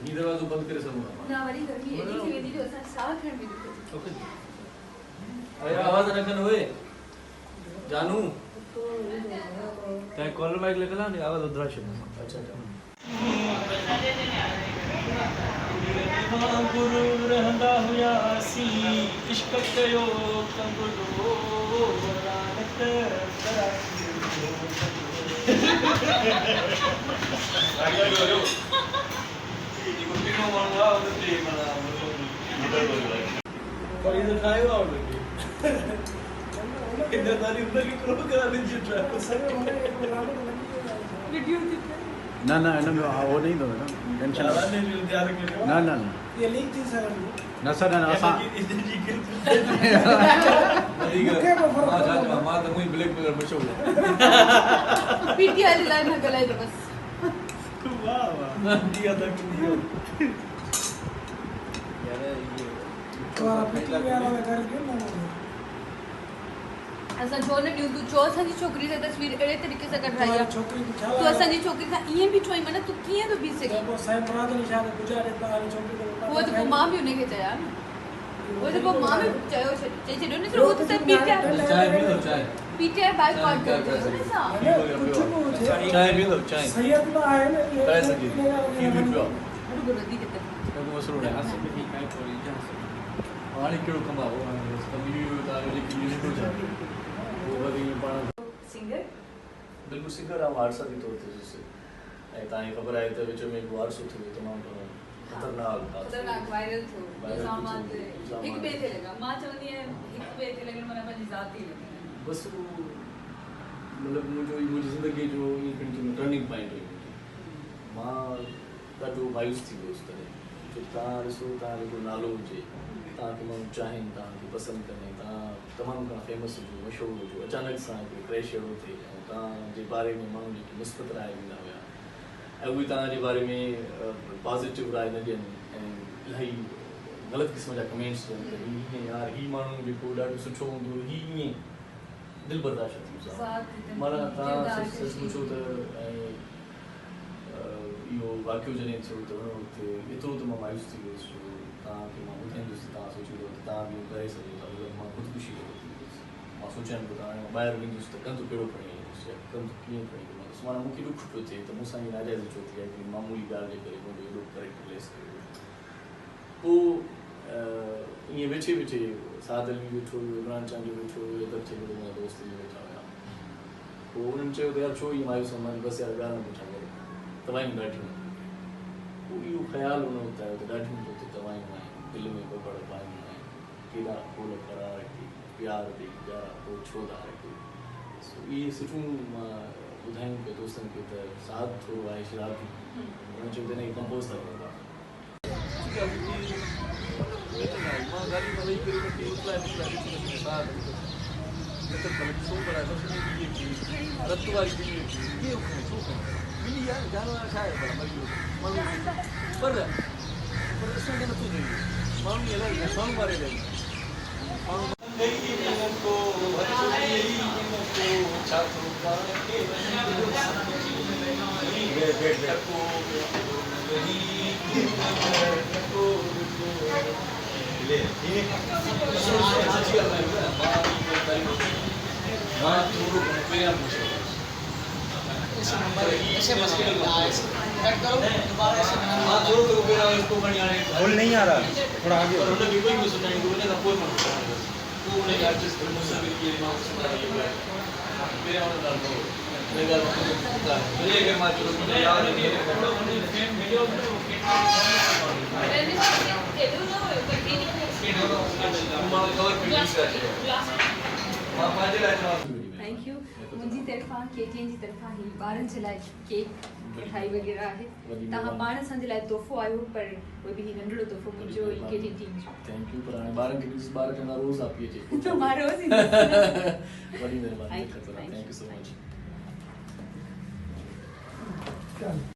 ही दरवाजो बंद करे सघूं ना वरी गर्मी एडी थी वेंदी जो असां साह खण बि नथो ओके अरे आवाज न कन होए जानू तै कॉलर माइक लगला ने आवाज उधरा छे अच्छा गुरु रहंदा हुया सी इश्क कयो कंगलो रात आगे लो ये कुछ नो मानवा उते मना और ये खाएगा और इधर तारी उधर की करो करा दिन जितना वीडियो ना ना ना वो नहीं दो ना टेंशन ना ना ना ये लिंक थी सर ना सर ना असा मां जा मां तो मुई ब्लैक कलर मशो पीटीआई लाइन न गलाए तो बस वाह वाह दिया तक दियो यार ये और पिछले वाला में करके ना असां छो न ॾियूं तूं चओ असांजी छोकिरी सां तस्वीर अहिड़े तरीक़े सां कढाई आहे छोकरी की छा तूं असांजी छोकिरी सां ईअं बीठो आहीं माना तूं कीअं थो बीह सघीं वो साईं मुराद निशान गुजारे वाली छोकरी को उहो त पोइ मां बि हुनखे चया न उहो त पोइ मां बि चयो चई छॾियो न उहो त सभु चाय पी लो चाय पीटीआई बाय कॉल कयो न सां कुछ नहीं चाय पी लो चाय सैयद में आए ना करे सके ये भी पियो बड़ो वधीक त तो मसलो है हां से भी काय कोई जा हाणे केड़ो कमाओ कमी ता लेकिन ये तो जा वो वधी पाण सिंगर बिल्कुल सिंगर हम हादसा भी तो थे जैसे ऐ ताई खबर आहे त विच में एक हादसो थियो तमाम खतरनाक वायरल थियो वायरल इल्जामात थियो, हिक ॿिए ते लॻा मां चवंदी आहियां हिक ॿिए ते लॻण माना पंहिंजी ज़ाती लॻण बस मतलब मुझे जिंदगी जो ये कंटिन्यू टर्निंग पॉइंट हुई मां ॾाढो मायूस थी वियो उस तरह जो तव्हां ॾिसो तव्हां जो नालो हुजे तव्हांखे माण्हू चाहिनि तव्हांखे पसंदि कनि तव्हां तमामु घणा फेमस हुजो मशहूरु हुजो अचानक सां हिकु क्रैश अहिड़ो थिए ऐं तव्हांजे बारे में माण्हू जेके मुस्बत राय ॾींदा हुआ ऐं उहे तव्हांजे बारे में पॉज़िटिव राय न ॾियनि ऐं इलाही ग़लति क़िस्म जा कमेंट्स ॾियनि त हीअं यार हीअ माण्हू जेको ॾाढो सुठो हूंदो हीअ ईअं दिलि बर्दाश्त थी वियो माना तव्हां सच पुछो त ऐं इहो वाक़ियो जॾहिं थियो त हुन वक़्तु एतिरो त मां मायूस थी वियुसि जो तव्हांखे मां ॿुधाईंदुसि तव्हां सोचींदो त तव्हां बि करे सघो था मतिलबु मां ख़ुदकुशी थी वियुसि मां सोचां पियो त हाणे मां ॿाहिरि वेंदुसि त कंधु कहिड़ो खणी ईंदुसि या कंधु कीअं खणी ईंदुसि माना मूंखे ॾुख पियो थिए त मूंसां ईअं नाजाइज़ छो थी आहे हिकिड़ी मामूली ॻाल्हि जे करे मुंहिंजो एॾो करेक्टरलेस कयो पोइ ईअं वेठे वेठे सादल बि वेठो हुयो इमरान चांद बि वेठो हुयो इधर चयो मुंहिंजा दोस्त बि वेठा हुया पोइ उन्हनि चयो त यार छो ईअं मायूस मां बसि यार ॻाल्हि न पुछा करे तव्हांजी ॾाढियूं पोइ इहो ख़्यालु हुन वक़्तु आयो त ॾाढियूं जो त तव्हांजूं आहिनि दिलि में बबड़ पायूं आहिनि केॾा फूल करार के प्यार ॾेई प्यारा पोइ छो था रखे इहे सुठियूं मां ॿुधायूं पिया दोस्तनि खे त साथ थोरो आहे शराबी हुन चयो त हिन खे कंपोज़ था कयो मां गाॾी में वेही करे वठी उतलाए निकिता रत वारी कीअं छो मिली आहे जानवर छा आहे पर मरी वियो पर असांखे नथो थिए माण्हू इलाही माण्हू मारे ॾेई बोल नहीं आ रहा थोड़ा आगे थैंक यू मुंहिंजी तरफ़ां केटीएन जी तरफ़ां ही ॿारनि जे लाइ केक मिठाई वग़ैरह आहे तव्हां पाण असांजे लाइ तोहफ़ो आयो पर उहो बि नंढड़ो तोहफ़ो मुंहिंजो केटीएन टीम जो थैंक यू पर हाणे ॿारनि खे ॾिस ॿार चवंदा रोज़ आप पी अचे मां रोज़ ईंदसि वॾी महिरबानी थैंक यू सो मच